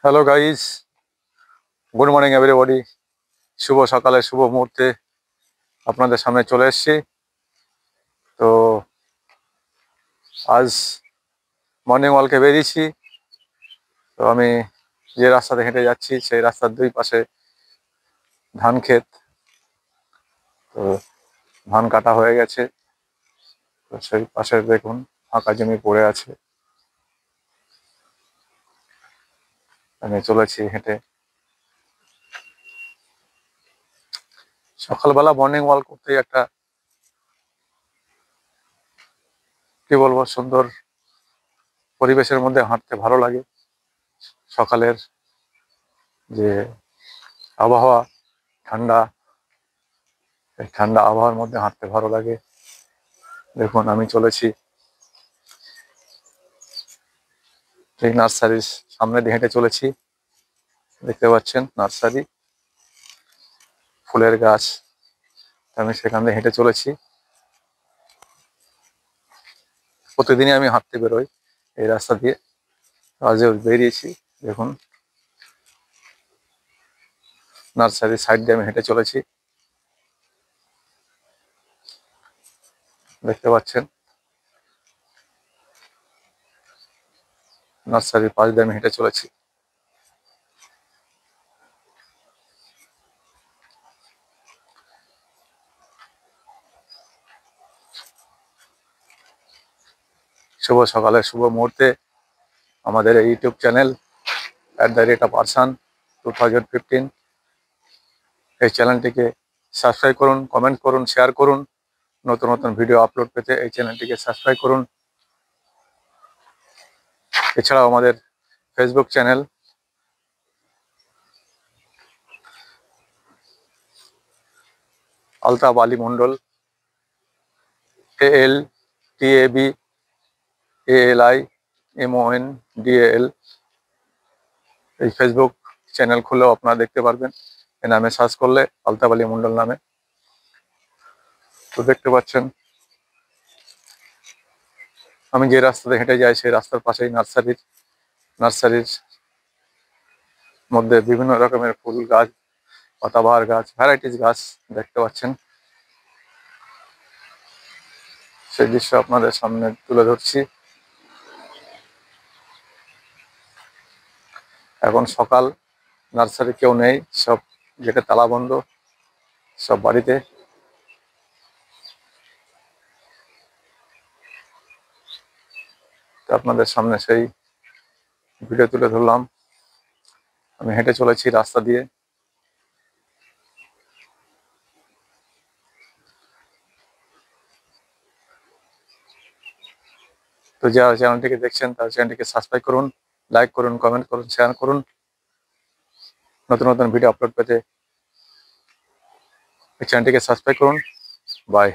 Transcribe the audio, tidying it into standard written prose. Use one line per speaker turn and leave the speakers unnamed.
Hello guys, good morning everybody. শুভ সকালে শুভ মুহূর্তে আপনাদের সামনে চলে এসেছি। তো আজ মর্নিং ওয়াকে বেরিয়েছি। তো আমি যে রাস্তাতে হেঁটে যাচ্ছি সেই রাস্তার দুই পাশে ধান ক্ষেত। তো ধান কাটা হয়ে গেছে। তো সেই পাশে দেখুন ফাঁকা জমি পড়ে আছে। আমি চলেছি হেঁটে। সকালবেলা মর্নিং ওয়াক করতে একটা কি বলবো সুন্দর পরিবেশের মধ্যে হাঁটতে ভালো লাগে। সকালের যে আবহাওয়া ঠান্ডা, এই ঠান্ডা আবহাওয়ার মধ্যে হাঁটতে ভালো লাগে। দেখুন আমি চলেছি এই নার্সারির সামনে দিয়ে হেঁটে চলেছি। দেখতে পাচ্ছেন নার্সারি, ফুলের গাছ। আমি সেখান দিয়ে হেঁটে চলেছি। প্রতিদিনই আমি হাঁটতে বেরোই এই রাস্তা দিয়ে। আজও বেরিয়েছি। দেখুন নার্সারির সাইড দিয়ে আমি হেঁটে চলেছি। দেখতে পাচ্ছেন নার্সারির পাশ দিয়ে আমি হেঁটে চলেছি। শুভ সকালে শুভ মুহূর্তে আমাদের এই ইউটিউব চ্যানেল @arsan2015 এই চ্যানেলটিকে সাবস্ক্রাইব করুন, কমেন্ট করুন, শেয়ার করুন। নতুন নতুন ভিডিও আপলোড পেতে এই চ্যানেলটিকে সাবস্ক্রাইব করুন। এছাড়াও আমাদের Facebook channel Altaf Ali Mondal, ALTABALIMONDAL, এই ফেসবুক চ্যানেল খুলেও আপনারা দেখতে পারবেন। এই নামে সার্চ করলে আলতাফ আলী মন্ডল নামে। তো দেখতে পাচ্ছেন আমি যে রাস্তাতে হেঁটে যাই সেই রাস্তার পাশেই নার্সারির মধ্যে বিভিন্ন রকমের ফুল গাছ, পাতাবাহার গাছ, ভ্যারাইটিস গাছ দেখতে পাচ্ছেন। সেই দৃশ্য আপনাদের সামনে তুলে ধরছি। এখন সকাল, নার্সারি কেউ নেই, সব গেটে তালা বন্ধ, সব বাড়িতে। তো আপনাদের সামনে সেই ভিডিও তুলে ধরলাম। আমি হেঁটে চলেছি রাস্তা দিয়ে। তো যারা চ্যানেলটিকে দেখছেন তারা চ্যানেলটিকে সাবস্ক্রাইব করুন, লাইক করুন, কমেন্ট করুন, শেয়ার করুন। নতুন নতুন ভিডিও আপলোড পেতে এই চ্যানেলটিকে সাবস্ক্রাইব করুন। বাই।